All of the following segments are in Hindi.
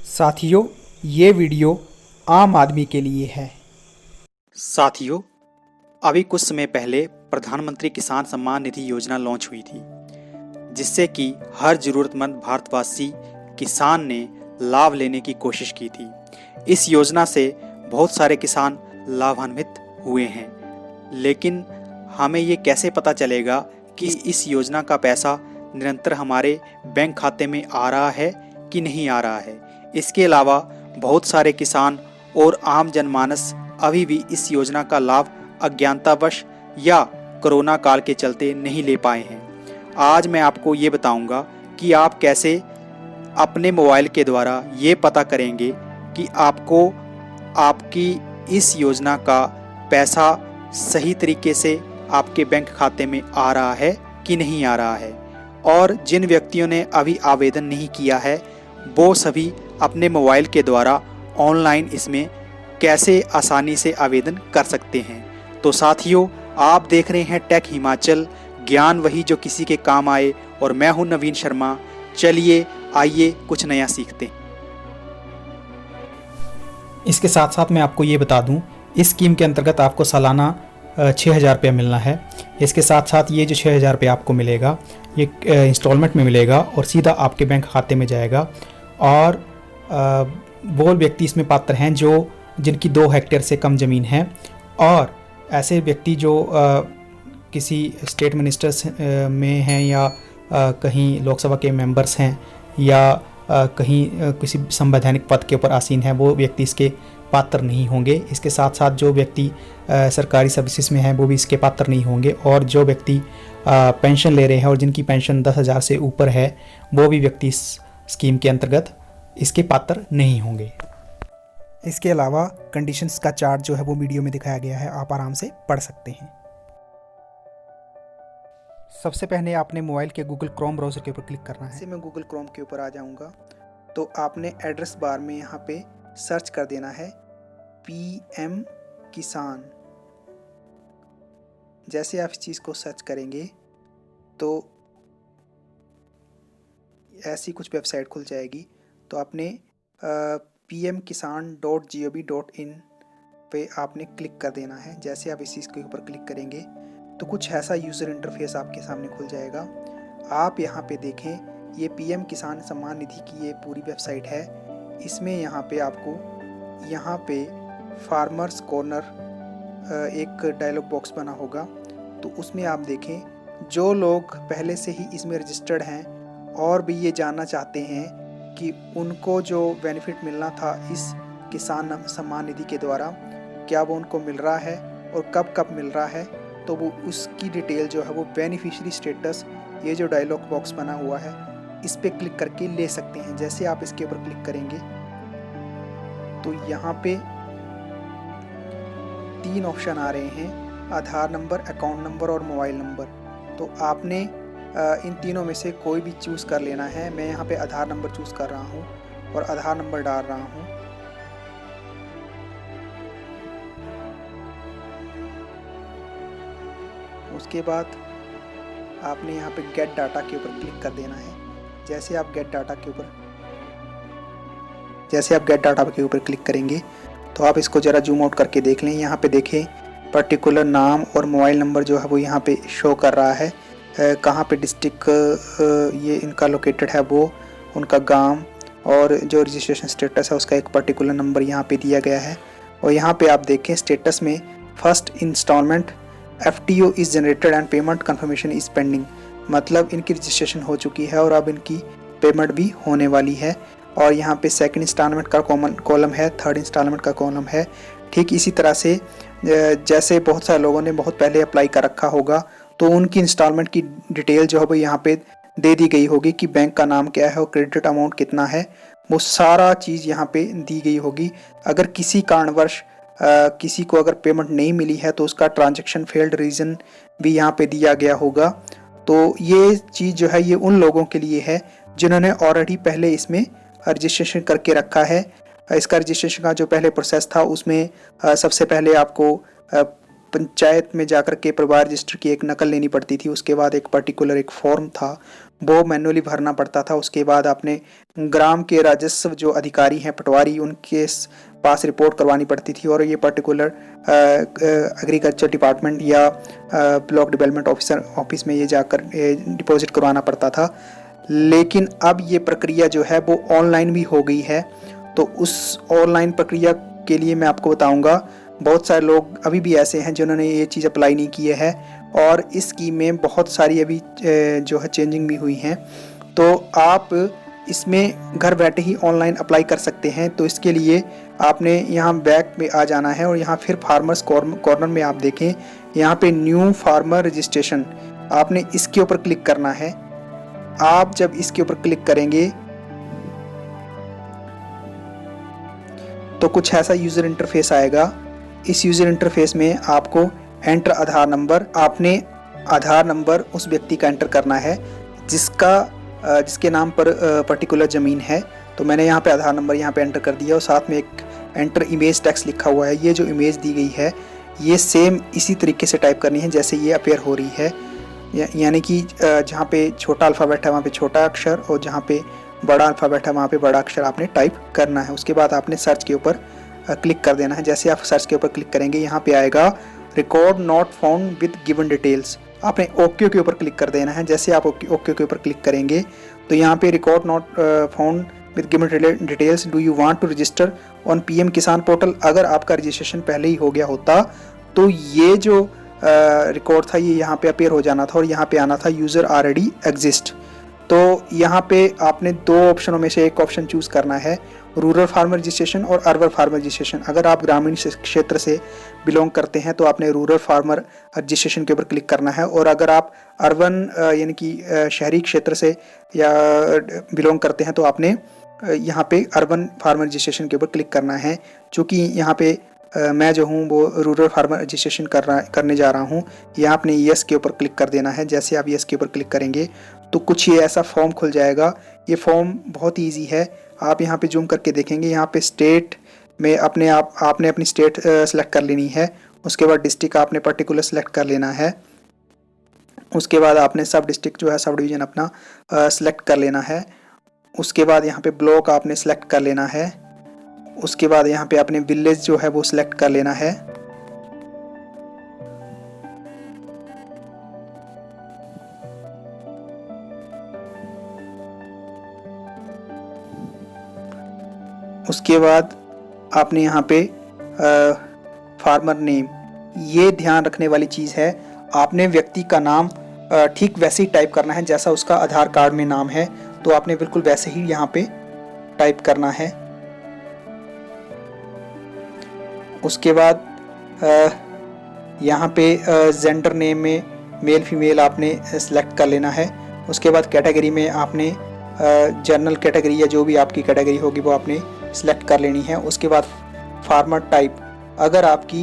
साथियों, ये वीडियो आम आदमी के लिए है। साथियों, अभी कुछ समय पहले प्रधानमंत्री किसान सम्मान निधि योजना लॉन्च हुई थी, जिससे कि हर जरूरतमंद भारतवासी किसान ने लाभ लेने की कोशिश की थी। इस योजना से बहुत सारे किसान लाभान्वित हुए हैं, लेकिन हमें ये कैसे पता चलेगा कि इस योजना का पैसा निरंतर हमारे बैंक खाते में आ रहा है कि नहीं आ रहा है। इसके अलावा बहुत सारे किसान और आम जनमानस अभी भी इस योजना का लाभ अज्ञानतावश या कोरोना काल के चलते नहीं ले पाए हैं। आज मैं आपको ये बताऊंगा कि आप कैसे अपने मोबाइल के द्वारा ये पता करेंगे कि आपको आपकी इस योजना का पैसा सही तरीके से आपके बैंक खाते में आ रहा है कि नहीं आ रहा है। और जिन व्यक्तियों ने अभी आवेदन नहीं किया है, वो सभी अपने मोबाइल के द्वारा ऑनलाइन इसमें कैसे आसानी से आवेदन कर सकते हैं। तो साथियों, आप देख रहे हैं टेक हिमाचल, ज्ञान वही जो किसी के काम आए, और मैं हूं नवीन शर्मा। चलिए आइए कुछ नया सीखते हैं। इसके साथ साथ मैं आपको ये बता दूं, इस स्कीम के अंतर्गत आपको सालाना 6,000 रुपया मिलना है। इसके साथ साथ ये जो 6,000 रुपया आपको मिलेगा, ये इंस्टॉलमेंट में मिलेगा और सीधा आपके बैंक खाते में जाएगा। और वो व्यक्ति इसमें पात्र हैं जिनकी 2 हेक्टेयर से कम ज़मीन है, और ऐसे व्यक्ति जो किसी स्टेट मिनिस्टर्स में हैं, या कहीं लोकसभा के मेंबर्स हैं, या कहीं किसी संवैधानिक पद के ऊपर आसीन है, वो व्यक्ति इसके पात्र नहीं होंगे। इसके साथ साथ जो व्यक्ति सरकारी सर्विसेज में हैं वो भी इसके पात्र नहीं होंगे, और जो व्यक्ति पेंशन ले रहे हैं और जिनकी पेंशन 10,000 से ऊपर है, वो भी व्यक्ति इस स्कीम के अंतर्गत इसके पात्र नहीं होंगे। इसके अलावा कंडीशंस का चार्ट जो है वो वीडियो में दिखाया गया है, आप आराम से पढ़ सकते हैं। सबसे पहले आपने मोबाइल के गूगल क्रोम ब्राउज़र के ऊपर क्लिक करना है। मैं गूगल क्रोम के ऊपर आ जाऊंगा, तो आपने एड्रेस बार में यहाँ पे सर्च कर देना है PM किसान। जैसे आप इस चीज़ को सर्च करेंगे तो ऐसी कुछ वेबसाइट खुल जाएगी। तो आपने pmkisan.gov.in पे आपने क्लिक कर देना है। जैसे आप इस चीज़ के ऊपर क्लिक करेंगे तो कुछ ऐसा यूज़र इंटरफेस आपके सामने खुल जाएगा। आप यहाँ पे देखें, ये PM किसान सम्मान निधि की ये पूरी वेबसाइट है। इसमें यहाँ पे आपको यहाँ पे फार्मर्स कॉर्नर एक डायलॉग बॉक्स बना होगा, तो उसमें आप देखें जो लोग पहले से ही इसमें रजिस्टर्ड हैं और भी ये जानना चाहते हैं कि उनको जो बेनिफिट मिलना था इस किसान सम्मान निधि के द्वारा, क्या वो उनको मिल रहा है और कब कब मिल रहा है, तो वो उसकी डिटेल जो है वो बेनिफिशियरी स्टेटस, ये जो डायलॉग बॉक्स बना हुआ है, इस पर क्लिक करके ले सकते हैं। जैसे आप इसके ऊपर क्लिक करेंगे तो यहाँ पे 3 ऑप्शन आ रहे हैं, आधार नंबर, अकाउंट नंबर और मोबाइल नंबर। तो आपने इन तीनों में से कोई भी चूज़ कर लेना है। मैं यहाँ पे आधार नंबर चूज़ कर रहा हूँ और आधार नंबर डाल रहा हूँ। उसके बाद आपने यहाँ पे गेट डाटा के ऊपर क्लिक कर देना है। जैसे आप गेट डाटा के ऊपर क्लिक करेंगे तो आप इसको ज़रा जूम आउट करके देख लें। यहाँ पे देखें पर्टिकुलर नाम और मोबाइल नंबर जो है वो यहाँ पे शो कर रहा है। कहाँ पे डिस्ट्रिक्ट ये इनका लोकेटेड है, वो उनका गांव, और जो रजिस्ट्रेशन स्टेटस है उसका एक पर्टिकुलर नंबर यहाँ पे दिया गया है। और यहाँ पे आप देखें स्टेटस में first instalment FTO is generated and payment confirmation is pending, मतलब इनकी रजिस्ट्रेशन हो चुकी है और अब इनकी पेमेंट भी होने वाली है। और यहाँ पे सेकंड इंस्टॉलमेंट का कॉलम है, थर्ड इंस्टॉलमेंट का कॉलम है। ठीक इसी तरह से जैसे बहुत सारे लोगों ने बहुत पहले अप्लाई कर रखा होगा, तो उनकी इंस्टॉलमेंट की डिटेल जो है वो यहाँ पे दे दी गई होगी कि बैंक का नाम क्या है और क्रेडिट अमाउंट कितना है, वो सारा चीज़ यहाँ पे दी गई होगी। अगर किसी कारणवश किसी को अगर पेमेंट नहीं मिली है तो उसका ट्रांजैक्शन फेल्ड रीज़न भी यहाँ पे दिया गया होगा। तो ये चीज़ जो है ये उन लोगों के लिए है जिन्होंने ऑलरेडी पहले इसमें रजिस्ट्रेशन करके रखा है। इसका रजिस्ट्रेशन का जो पहले प्रोसेस था उसमें सबसे पहले आपको पंचायत में जाकर के परिवार रजिस्टर की एक नकल लेनी पड़ती थी। उसके बाद एक पर्टिकुलर एक फॉर्म था वो मैनुअली भरना पड़ता था। उसके बाद आपने ग्राम के राजस्व जो अधिकारी हैं पटवारी उनके पास रिपोर्ट करवानी पड़ती थी और ये पर्टिकुलर एग्रीकल्चर डिपार्टमेंट या ब्लॉक डेवलपमेंट ऑफिस में ये जाकर डिपॉजिट करवाना पड़ता था। लेकिन अब ये प्रक्रिया जो है वो ऑनलाइन भी हो गई है। तो उस ऑनलाइन प्रक्रिया के लिए मैं आपको बताऊंगा, बहुत सारे लोग अभी भी ऐसे हैं जिन्होंने ये चीज़ अप्लाई नहीं की है और इस स्कीम में बहुत सारी अभी जो है चेंजिंग भी हुई हैं। तो आप इसमें घर बैठे ही ऑनलाइन अप्लाई कर सकते हैं। तो इसके लिए आपने यहाँ बैक में आ जाना है और यहाँ फिर फार्मर्स कॉर्नर में आप देखें, यहाँ पे न्यू फार्मर रजिस्ट्रेशन, आपने इसके ऊपर क्लिक करना है। आप जब इसके ऊपर क्लिक करेंगे तो कुछ ऐसा यूज़र इंटरफेस आएगा। इस यूज़र इंटरफेस में आपको एंटर आधार नंबर, आपने आधार नंबर उस व्यक्ति का एंटर करना है जिसके नाम पर पर्टिकुलर ज़मीन है। तो मैंने यहाँ पे आधार नंबर यहाँ पे एंटर कर दिया और साथ में एक एंटर इमेज टेक्स्ट लिखा हुआ है। ये जो इमेज दी गई है ये सेम इसी तरीके से टाइप करनी है जैसे ये अपेयर हो रही है, यानी कि जहाँ पे छोटा अल्फ़ाबेट है वहाँ पे छोटा अक्षर और जहाँ पे बड़ा अल्फ़ाबेट है वहाँ पे बड़ा अक्षर आपने टाइप करना है। उसके बाद आपने सर्च के ऊपर क्लिक कर देना है। जैसे आप सर्च के ऊपर क्लिक करेंगे यहाँ पे आएगा record not found with given details, आपने ओके के ऊपर क्लिक कर देना है। जैसे आप ओके के ऊपर क्लिक करेंगे तो यहाँ पे record not found with given details, do you want to register on PM Kisan portal. अगर आपका रजिस्ट्रेशन पहले ही हो गया होता तो ये जो रिकॉर्ड था ये यहाँ पे अपेयर हो जाना था और यहाँ पे आना था यूज़र ऑलरेडी एग्जिस्ट। तो यहाँ पे आपने दो ऑप्शनों में से एक ऑप्शन चूज़ करना है, रूरल फार्मर रजिस्ट्रेशन और अर्बन फार्मर रजिस्ट्रेशन। अगर आप ग्रामीण क्षेत्र से बिलोंग करते हैं तो आपने रूरल फार्मर रजिस्ट्रेशन के ऊपर क्लिक करना है और अगर आप अर्बन यानी कि शहरी क्षेत्र से या बिलोंग करते हैं तो आपने यहाँ पे अर्बन फार्मर रजिस्ट्रेशन के ऊपर क्लिक करना है। चूँकि यहाँ पे मैं जो हूँ वो रूरल फार्मर रजिस्ट्रेशन करने जा रहा हूँ, यहाँ आपने यस के ऊपर क्लिक कर देना है। जैसे आप यस के ऊपर क्लिक करेंगे तो कुछ ये ऐसा फॉर्म खुल जाएगा। ये फॉर्म बहुत ईजी है, आप यहाँ पे जूम करके देखेंगे। यहाँ पे स्टेट में आपने अपनी स्टेट सेलेक्ट कर लेनी है। उसके बाद डिस्ट्रिक्ट आपने पर्टिकुलर सेलेक्ट कर लेना है। उसके बाद आपने सब डिस्ट्रिक्ट जो है सब डिवीज़न अपना सेलेक्ट कर लेना है। उसके बाद यहाँ पे ब्लॉक आपने सेलेक्ट कर लेना है। उसके बाद यहाँ पे आपने विलेज जो है वो सिलेक्ट कर लेना है। उसके बाद आपने यहाँ पे फार्मर नेम, ये ध्यान रखने वाली चीज़ है, आपने व्यक्ति का नाम ठीक वैसे ही टाइप करना है जैसा उसका आधार कार्ड में नाम है। तो आपने बिल्कुल वैसे ही यहाँ पे टाइप करना है। उसके बाद यहाँ पे जेंडर नेम में मेल फीमेल आपने सेलेक्ट कर लेना है। उसके बाद कैटेगरी में आपने जनरल कैटेगरी या जो भी आपकी कैटेगरी होगी वो आपने सेलेक्ट कर लेनी है। उसके बाद फार्मर टाइप, अगर आपकी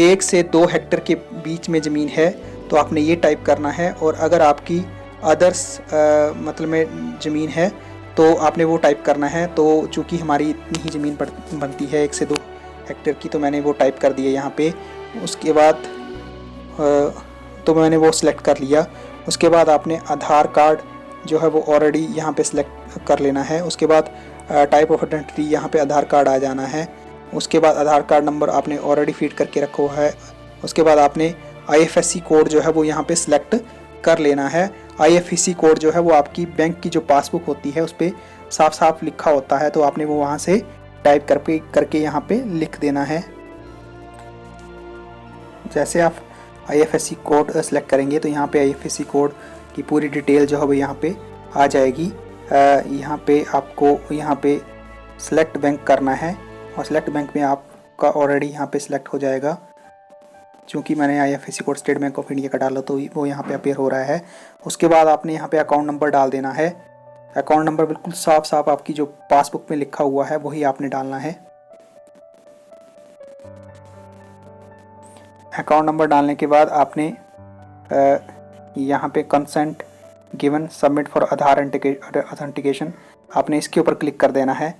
1 से 2 हेक्टेयर के बीच में ज़मीन है तो आपने ये टाइप करना है और अगर आपकी अदर्स मतलब में ज़मीन है तो आपने वो टाइप करना है। तो चूँकि हमारी इतनी ही ज़मीन बनती है 1 से 2 हेक्टेयर की, तो मैंने वो टाइप कर दिया यहाँ पे। उसके बाद तो मैंने वो सिलेक्ट कर लिया। उसके बाद आपने आधार कार्ड जो है वो ऑलरेडी यहाँ पे सिलेक्ट कर लेना है। उसके बाद टाइप ऑफ आइडेंटिटी यहाँ पे आधार कार्ड आ जाना है। उसके बाद आधार कार्ड नंबर आपने ऑलरेडी फीड करके रखा हुआ है। उसके बाद आपने IFSC कोड जो है वो यहाँ पे सिलेक्ट कर लेना है। IFSC कोड जो है वो आपकी बैंक की जो पासबुक होती है उस पर साफ साफ लिखा होता है, तो आपने वो वहाँ से टाइप करके यहाँ पे लिख देना है। जैसे आप IFSC कोड सेलेक्ट करेंगे तो यहाँ पे IFSC कोड की पूरी डिटेल जो है वो यहाँ पे आ जाएगी। यहाँ पे आपको यहाँ पे सेलेक्ट बैंक करना है और सेलेक्ट बैंक में आपका ऑलरेडी यहाँ पे सिलेक्ट हो जाएगा। चूँकि मैंने IFSC code state bank of India का डाला तो वो यहाँ पे अपेयर हो रहा है। उसके बाद आपने यहाँ पे अकाउंट नंबर डाल देना है। अकाउंट नंबर बिल्कुल साफ साफ आपकी जो पासबुक में लिखा हुआ है वही आपने डालना है। अकाउंट नंबर डालने के बाद आपने यहाँ पे consent given submit for Aadhaar authentication, आपने इसके ऊपर क्लिक कर देना है।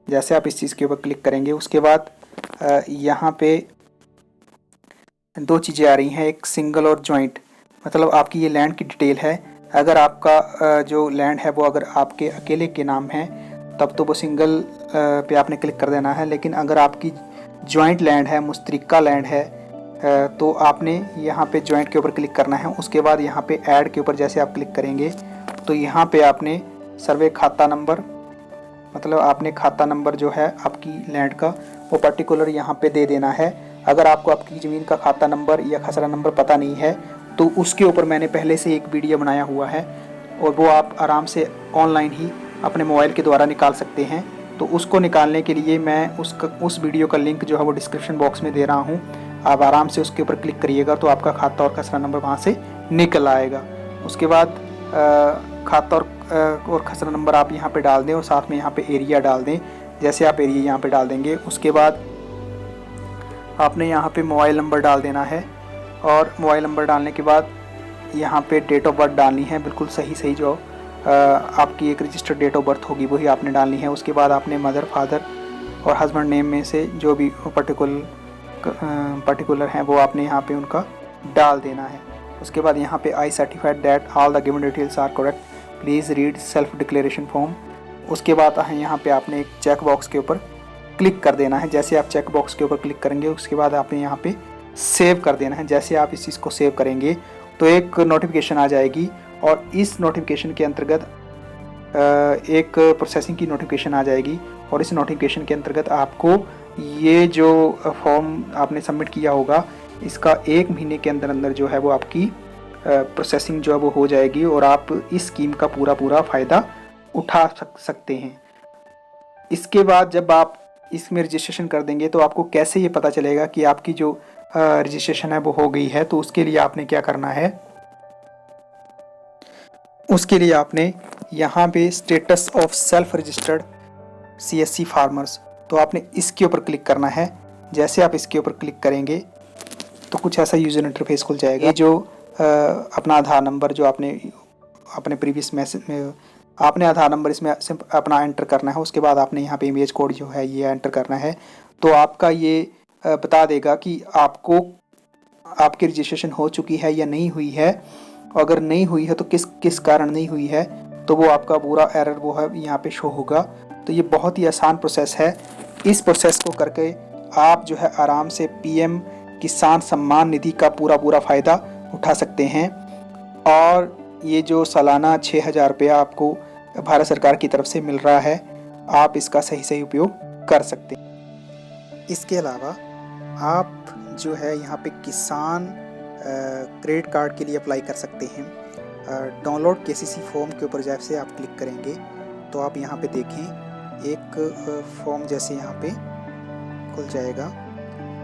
जैसे आप इस चीज़ के ऊपर क्लिक करेंगे उसके बाद यहाँ पे दो चीज़ें आ रही हैं, एक सिंगल और जॉइंट, मतलब आपकी ये लैंड की डिटेल है। अगर आपका जो लैंड है वो अगर आपके अकेले के नाम है तब तो वो सिंगल पे आपने क्लिक कर देना है, लेकिन अगर आपकी जॉइंट लैंड है, मुश्तरका लैंड है, तो आपने यहाँ पे जॉइंट के ऊपर क्लिक करना है। उसके बाद यहाँ पे ऐड के ऊपर जैसे आप क्लिक करेंगे तो यहाँ पे आपने सर्वे खाता नंबर, मतलब आपने खाता नंबर जो है आपकी लैंड का वो पर्टिकुलर यहाँ पे दे देना है। अगर आपको आपकी ज़मीन का खाता नंबर या खसरा नंबर पता नहीं है तो उसके ऊपर मैंने पहले से एक वीडियो बनाया हुआ है और वो आप आराम से ऑनलाइन ही अपने मोबाइल के द्वारा निकाल सकते हैं। तो उसको निकालने के लिए मैं उस वीडियो का लिंक जो है वो डिस्क्रिप्शन बॉक्स में दे रहा हूँ। आप आराम से उसके ऊपर क्लिक करिएगा तो आपका खाता और खसरा नंबर वहाँ से निकल आएगा। उसके बाद खाता और खसरा नंबर आप यहाँ पे डाल दें और साथ में यहाँ पे एरिया डाल दें। जैसे आप एरिया यहाँ पे डाल देंगे उसके बाद आपने यहाँ पे मोबाइल नंबर डाल देना है और मोबाइल नंबर डालने के बाद यहाँ पे डेट ऑफ बर्थ डालनी है, बिल्कुल सही जो आपकी एक रजिस्टर्ड डेट ऑफ बर्थ होगी वही आपने डालनी है। उसके बाद आपने मदर, फादर और हस्बैंड नेम में से जो भी पर्टिकुलर हैं वो आपने यहाँ पे उनका डाल देना है। उसके बाद यहाँ पे I certified that all the given details are correct, please read self declaration form. उसके बाद यहाँ पे आपने एक चेक बॉक्स के ऊपर क्लिक कर देना है। जैसे आप चेक बॉक्स के ऊपर क्लिक करेंगे उसके बाद आपने यहाँ पे सेव कर देना है। जैसे आप इस चीज़ को सेव करेंगे तो एक नोटिफिकेशन आ जाएगी और इस नोटिफिकेशन के अंतर्गत एक प्रोसेसिंग की नोटिफिकेशन आ जाएगी और इस नोटिफिकेशन के अंतर्गत आपको ये जो फॉर्म आपने सबमिट किया होगा इसका 1 महीने के अंदर जो है वो आपकी प्रोसेसिंग जो है वो हो जाएगी और आप इस स्कीम का पूरा फ़ायदा उठा सकते हैं। इसके बाद जब आप इसमें रजिस्ट्रेशन कर देंगे तो आपको कैसे ये पता चलेगा कि आपकी जो रजिस्ट्रेशन है वो हो गई है, तो उसके लिए आपने क्या करना है, उसके लिए आपने यहाँ पे status of self registered CSC farmers, तो आपने इसके ऊपर क्लिक करना है। जैसे आप इसके ऊपर क्लिक करेंगे तो कुछ ऐसा यूज़र इंटरफेस खुल जाएगा। ये जो अपना आधार नंबर जो आपने अपने प्रीवियस मैसेज में आपने आधार नंबर इसमें सिर्फ अपना एंटर करना है। उसके बाद आपने यहाँ पे इमेज कोड जो है ये एंटर करना है। तो आपका ये बता देगा कि आपको आपकी रजिस्ट्रेशन हो चुकी है या नहीं हुई है। अगर नहीं हुई है तो किस कारण नहीं हुई है, तो वो आपका पूरा एरर वो है यहाँ पे शो होगा। तो ये बहुत ही आसान प्रोसेस है। इस प्रोसेस को करके आप जो है आराम से PM किसान सम्मान निधि का पूरा फ़ायदा उठा सकते हैं और ये जो सालाना 6,000 रुपया आपको भारत सरकार की तरफ से मिल रहा है, आप इसका सही उपयोग कर सकते हैं। इसके अलावा आप जो है यहाँ पे किसान क्रेडिट कार्ड के लिए अप्लाई कर सकते हैं। डाउनलोड KCC फॉर्म के ऊपर जैसे आप क्लिक करेंगे तो आप यहाँ पे देखें एक फॉर्म जैसे यहाँ पे खुल जाएगा।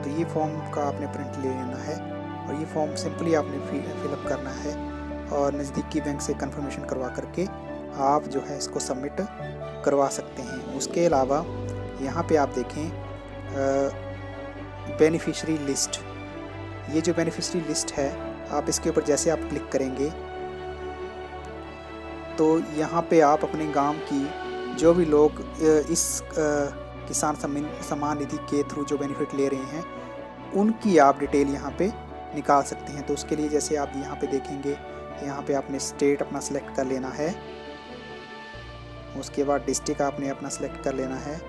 तो ये फॉर्म का आपने प्रिंट ले लेना है और ये फॉर्म सिंपली आपने फिलअप करना है और नज़दीकी बैंक से कंफर्मेशन करवा करके आप जो है इसको सबमिट करवा सकते हैं। उसके अलावा यहाँ पे आप देखें बेनिफिशरी लिस्ट, ये जो बेनिफिशरी लिस्ट है आप इसके ऊपर जैसे आप क्लिक करेंगे तो यहाँ पे आप अपने गांव की जो भी लोग इस किसान सम्मान निधि के थ्रू जो बेनिफिट ले रहे हैं उनकी आप डिटेल यहाँ पे निकाल सकते हैं। तो उसके लिए जैसे आप यहाँ पे देखेंगे यहाँ पे आपने स्टेट अपना सेलेक्ट कर लेना है। उसके बाद डिस्ट्रिक्ट आपने अपना सेलेक्ट कर लेना है।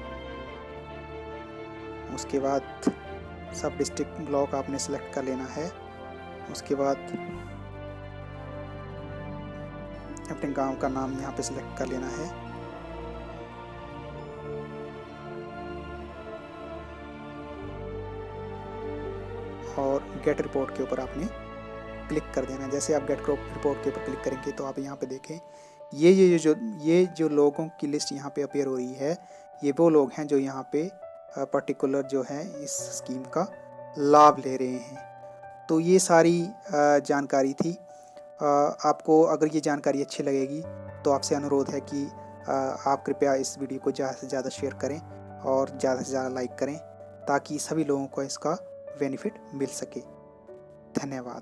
उसके बाद सब डिस्ट्रिक्ट ब्लॉक आपने सेलेक्ट कर लेना है। उसके बाद अपने गांव का नाम यहाँ पे सिलेक्ट कर लेना है। और गेट रिपोर्ट के ऊपर आपने क्लिक कर देना है। जैसे आप गेट रिपोर्ट के ऊपर क्लिक करेंगे तो आप यहाँ पे देखें ये जो लोगों की लिस्ट यहाँ पे अपीयर हो रही है, ये वो लोग हैं जो यहाँ पे पर्टिकुलर जो है इस स्कीम का लाभ ले रहे हैं। तो ये सारी जानकारी थी। आपको अगर ये जानकारी अच्छी लगेगी तो आपसे अनुरोध है कि आप कृपया इस वीडियो को ज़्यादा से ज़्यादा शेयर करें और ज़्यादा से ज़्यादा लाइक करें ताकि सभी लोगों को इसका बेनिफिट मिल सके। धन्यवाद।